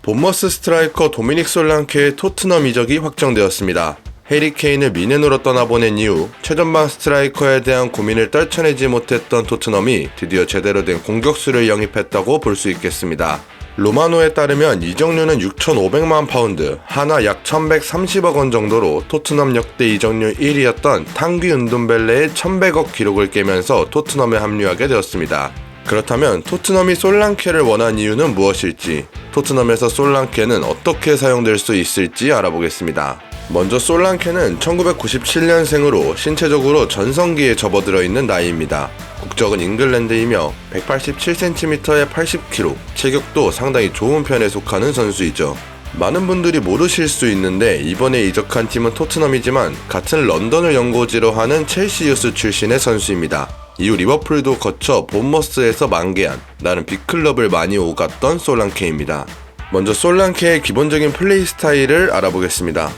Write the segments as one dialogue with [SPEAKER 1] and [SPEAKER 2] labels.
[SPEAKER 1] 본머스 스트라이커 도미닉 솔랑케의 토트넘 이적이 확정되었습니다. 해리 케인을 미넨으로 떠나보낸 이후 최전방 스트라이커에 대한 고민을 떨쳐내지 못했던 토트넘이 드디어 제대로 된 공격수를 영입했다고 볼 수 있겠습니다. 로마노에 따르면 이적료는 6,500만 파운드, 하나 약 1,130억 원 정도로 토트넘 역대 이적료 1위였던 탕귀 은돈벨레의 1,100억 기록을 깨면서 토트넘에 합류하게 되었습니다. 그렇다면 토트넘이 솔랑케를 원한 이유는 무엇일지, 토트넘에서 솔랑케는 어떻게 사용될 수 있을지 알아보겠습니다. 먼저 솔랑케는 1997년생으로 신체적으로 전성기에 접어들어 있는 나이입니다. 국적은 잉글랜드이며 187cm에 80kg, 체격도 상당히 좋은 편에 속하는 선수이죠. 많은 분들이 모르실 수 있는데 이번에 이적한 팀은 토트넘이지만 같은 런던을 연고지로 하는 첼시 유스 출신의 선수입니다. 이후 리버풀도 거쳐 본머스에서 만개한 나름 빅클럽을 많이 오갔던 솔랑케입니다. 먼저 솔랑케의 기본적인 플레이 스타일을 알아보겠습니다.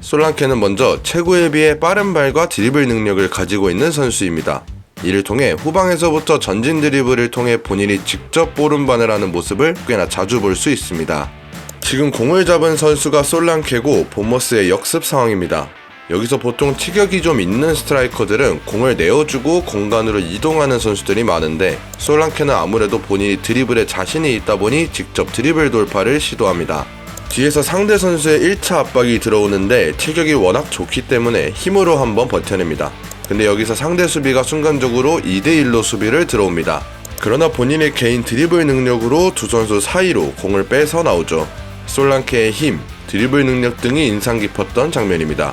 [SPEAKER 1] 솔랑케는 먼저 최고에 비해 빠른 발과 드리블 능력을 가지고 있는 선수입니다. 이를 통해 후방에서부터 전진 드리블을 통해 본인이 직접 볼운반을 하는 모습을 꽤나 자주 볼 수 있습니다. 지금 공을 잡은 선수가 솔랑케고 본머스의 역습 상황입니다. 여기서 보통 체격이 좀 있는 스트라이커들은 공을 내어주고 공간으로 이동하는 선수들이 많은데 솔랑케는 아무래도 본인이 드리블에 자신이 있다 보니 직접 드리블 돌파를 시도합니다. 뒤에서 상대 선수의 1차 압박이 들어오는데 체격이 워낙 좋기 때문에 힘으로 한번 버텨냅니다. 근데 여기서 상대 수비가 순간적으로 2대1로 수비를 들어옵니다. 그러나 본인의 개인 드리블 능력으로 두 선수 사이로 공을 빼서 나오죠. 솔랑케의 힘, 드리블 능력 등이 인상 깊었던 장면입니다.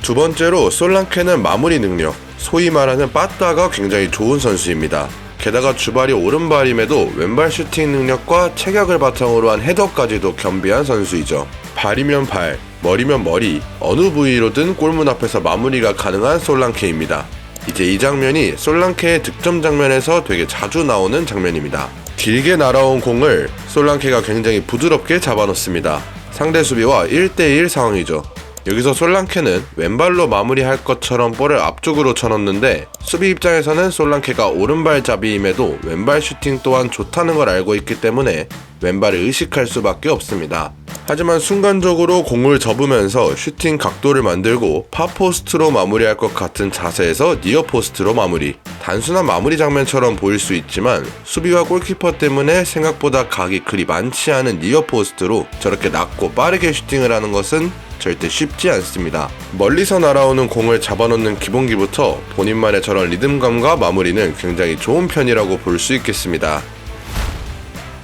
[SPEAKER 1] 두 번째로 솔랑케는 마무리 능력, 소위 말하는 빠따가 굉장히 좋은 선수입니다. 게다가 주발이 오른발임에도 왼발 슈팅 능력과 체격을 바탕으로 한 헤더까지도 겸비한 선수이죠. 발이면 발, 머리면 머리, 어느 부위로든 골문 앞에서 마무리가 가능한 솔랑케입니다. 이제 이 장면이 솔랑케의 득점 장면에서 되게 자주 나오는 장면입니다. 길게 날아온 공을 솔랑케가 굉장히 부드럽게 잡아놓습니다. 상대 수비와 1대1 상황이죠. 여기서 솔랑케는 왼발로 마무리할 것처럼 볼을 앞쪽으로 쳐넣는데 수비 입장에서는 솔랑케가 오른발잡이임에도 왼발 슈팅 또한 좋다는 걸 알고 있기 때문에 왼발을 의식할 수밖에 없습니다. 하지만 순간적으로 공을 접으면서 슈팅 각도를 만들고 파포스트로 마무리할 것 같은 자세에서 니어포스트로 마무리. 단순한 마무리 장면처럼 보일 수 있지만 수비와 골키퍼 때문에 생각보다 각이 그리 많지 않은 니어포스트로 저렇게 낮고 빠르게 슈팅을 하는 것은 절대 쉽지 않습니다. 멀리서 날아오는 공을 잡아놓는 기본기부터 본인만의 저런 리듬감과 마무리는 굉장히 좋은 편이라고 볼 수 있겠습니다.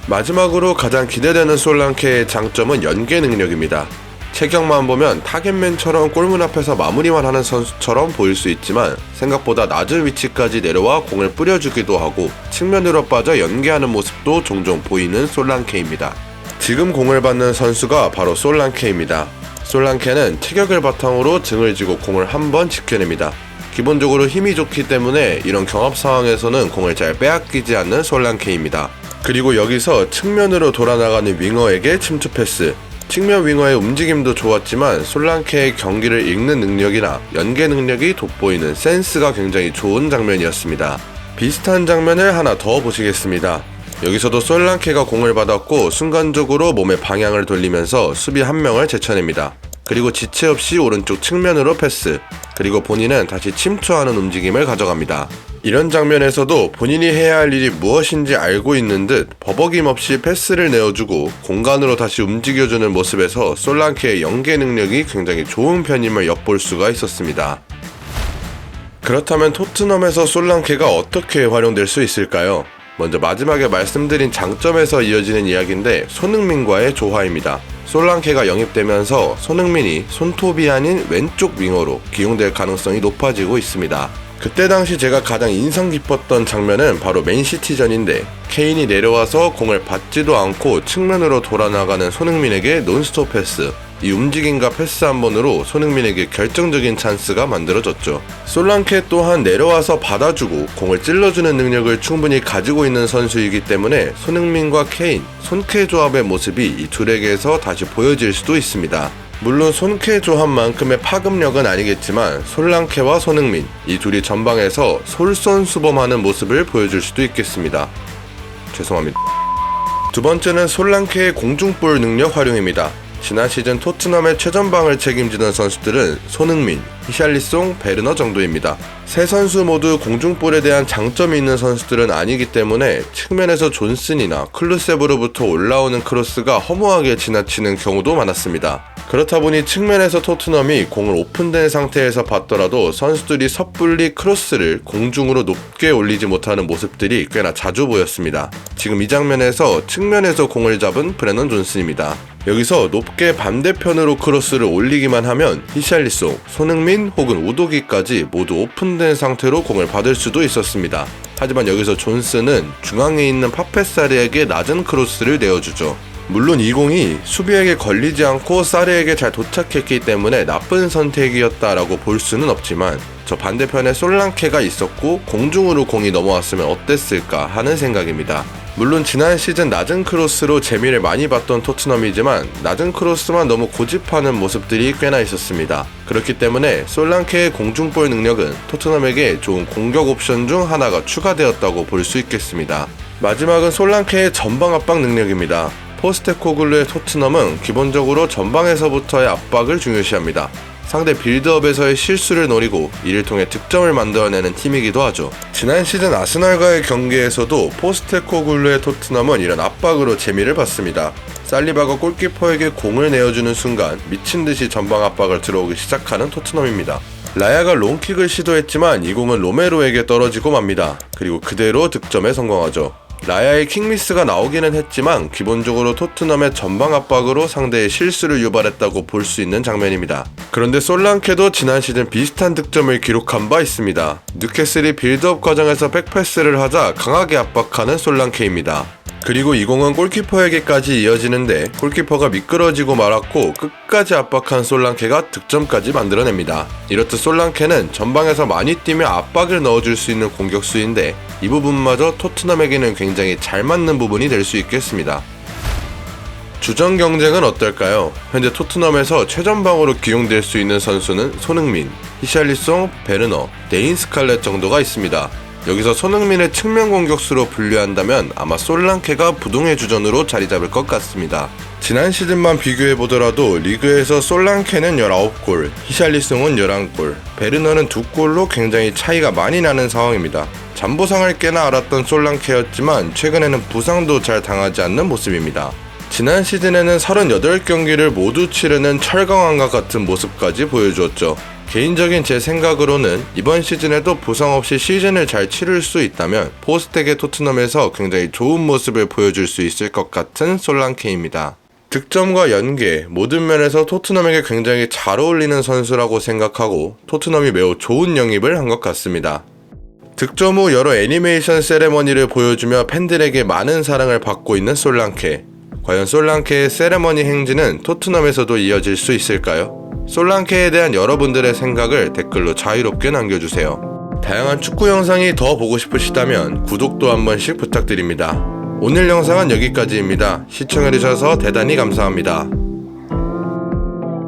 [SPEAKER 1] 마지막으로 가장 기대되는 솔랑케의 장점은 연계 능력입니다. 체격만 보면 타겟맨처럼 골문 앞에서 마무리만 하는 선수처럼 보일 수 있지만 생각보다 낮은 위치까지 내려와 공을 뿌려주기도 하고 측면으로 빠져 연계하는 모습도 종종 보이는 솔랑케입니다. 지금 공을 받는 선수가 바로 솔랑케입니다. 솔랑케는 체격을 바탕으로 등을 쥐고 공을 한번 지켜냅니다. 기본적으로 힘이 좋기 때문에 이런 경합 상황에서는 공을 잘 빼앗기지 않는 솔랑케입니다. 그리고 여기서 측면으로 돌아나가는 윙어에게 침투 패스. 측면 윙어의 움직임도 좋았지만 솔랑케의 경기를 읽는 능력이나 연계 능력이 돋보이는 센스가 굉장히 좋은 장면이었습니다. 비슷한 장면을 하나 더 보시겠습니다. 여기서도 솔랑케가 공을 받았고 순간적으로 몸의 방향을 돌리면서 수비 한 명을 제쳐냅니다. 그리고 지체 없이 오른쪽 측면으로 패스, 그리고 본인은 다시 침투하는 움직임을 가져갑니다. 이런 장면에서도 본인이 해야 할 일이 무엇인지 알고 있는 듯 버벅임 없이 패스를 내어주고 공간으로 다시 움직여주는 모습에서 솔랑케의 연계 능력이 굉장히 좋은 편임을 엿볼 수가 있었습니다. 그렇다면 토트넘에서 솔랑케가 어떻게 활용될 수 있을까요? 먼저 마지막에 말씀드린 장점에서 이어지는 이야기인데 손흥민과의 조화입니다. 솔랑케가 영입되면서 손흥민이 손톱이 아닌 왼쪽 윙어로 기용될 가능성이 높아지고 있습니다. 그때 당시 제가 가장 인상 깊었던 장면은 바로 맨시티전인데 케인이 내려와서 공을 받지도 않고 측면으로 돌아나가는 손흥민에게 논스톱 패스. 이 움직임과 패스 한 번으로 손흥민에게 결정적인 찬스가 만들어졌죠. 솔랑케 또한 내려와서 받아주고 공을 찔러주는 능력을 충분히 가지고 있는 선수이기 때문에 손흥민과 케인, 손케 조합의 모습이 이 둘에게서 다시 보여질 수도 있습니다. 물론 손케 조합만큼의 파급력은 아니겠지만 솔랑케와 손흥민, 이 둘이 전방에서 솔선수범하는 모습을 보여줄 수도 있겠습니다. 죄송합니다. 두 번째는 솔랑케의 공중볼 능력 활용입니다. 지난 시즌 토트넘의 최전방을 책임지던 선수들은 손흥민, 히샬리송, 베르너 정도입니다. 세 선수 모두 공중볼에 대한 장점이 있는 선수들은 아니기 때문에 측면에서 존슨이나 클루세브로부터 올라오는 크로스가 허무하게 지나치는 경우도 많았습니다. 그렇다 보니 측면에서 토트넘이 공을 오픈된 상태에서 봤더라도 선수들이 섣불리 크로스를 공중으로 높게 올리지 못하는 모습들이 꽤나 자주 보였습니다. 지금 이 장면에서 측면에서 공을 잡은 브레넌 존슨입니다. 여기서 높게 반대편으로 크로스를 올리기만 하면 히샬리송, 손흥민 혹은 우도기까지 모두 오픈된 상태로 공을 받을 수도 있었습니다. 하지만 여기서 존슨은 중앙에 있는 파페사르에게 낮은 크로스를 내어주죠. 물론 이 공이 수비에게 걸리지 않고 사르에게 잘 도착했기 때문에 나쁜 선택이었다라고 볼 수는 없지만 저 반대편에 솔랑케가 있었고 공중으로 공이 넘어왔으면 어땠을까 하는 생각입니다. 물론 지난 시즌 낮은 크로스로 재미를 많이 봤던 토트넘이지만 낮은 크로스만 너무 고집하는 모습들이 꽤나 있었습니다. 그렇기 때문에 솔랑케의 공중볼 능력은 토트넘에게 좋은 공격 옵션 중 하나가 추가되었다고 볼 수 있겠습니다. 마지막은 솔랑케의 전방 압박 능력입니다. 포스테코글루의 토트넘은 기본적으로 전방에서부터의 압박을 중요시합니다. 상대 빌드업에서의 실수를 노리고 이를 통해 득점을 만들어내는 팀이기도 하죠. 지난 시즌 아스날과의 경기에서도 포스테코글루의 토트넘은 이런 압박으로 재미를 봤습니다. 살리바가 골키퍼에게 공을 내어주는 순간 미친듯이 전방 압박을 들어오기 시작하는 토트넘입니다. 라야가 롱킥을 시도했지만 이 공은 로메로에게 떨어지고 맙니다. 그리고 그대로 득점에 성공하죠. 라야의 킥미스가 나오기는 했지만 기본적으로 토트넘의 전방 압박으로 상대의 실수를 유발했다고 볼 수 있는 장면입니다. 그런데 솔랑케도 지난 시즌 비슷한 득점을 기록한 바 있습니다. 뉴캐슬이 빌드업 과정에서 백패스를 하자 강하게 압박하는 솔랑케입니다. 그리고 이 공은 골키퍼에게까지 이어지는데 골키퍼가 미끄러지고 말았고 끝까지 압박한 솔랑케가 득점까지 만들어냅니다. 이렇듯 솔랑케는 전방에서 많이 뛰며 압박을 넣어줄 수 있는 공격수인데 이 부분마저 토트넘에게는 굉장히 잘 맞는 부분이 될 수 있겠습니다. 주전 경쟁은 어떨까요? 현재 토트넘에서 최전방으로 기용될 수 있는 선수는 손흥민, 히샬리송, 베르너, 데인 스칼렛 정도가 있습니다. 여기서 손흥민의 측면 공격수로 분류한다면 아마 솔랑케가 부동의 주전으로 자리 잡을 것 같습니다. 지난 시즌만 비교해보더라도 리그에서 솔랑케는 19골, 히샬리송은 11골, 베르너는 2골로 굉장히 차이가 많이 나는 상황입니다. 잠부상을 꽤나 앓았던 솔랑케였지만 최근에는 부상도 잘 당하지 않는 모습입니다. 지난 시즌에는 38경기를 모두 치르는 철강왕과 같은 모습까지 보여주었죠. 개인적인 제 생각으로는 이번 시즌에도 부상 없이 시즌을 잘 치를 수 있다면 포스텍의 토트넘에서 굉장히 좋은 모습을 보여줄 수 있을 것 같은 솔랑케입니다. 득점과 연계, 모든 면에서 토트넘에게 굉장히 잘 어울리는 선수라고 생각하고 토트넘이 매우 좋은 영입을 한 것 같습니다. 득점 후 여러 애니메이션 세레머니를 보여주며 팬들에게 많은 사랑을 받고 있는 솔랑케. 과연 솔랑케의 세레머니 행진은 토트넘에서도 이어질 수 있을까요? 솔랑케에 대한 여러분들의 생각을 댓글로 자유롭게 남겨주세요. 다양한 축구 영상이 더 보고 싶으시다면 구독도 한 번씩 부탁드립니다. 오늘 영상은 여기까지입니다. 시청해주셔서 대단히 감사합니다.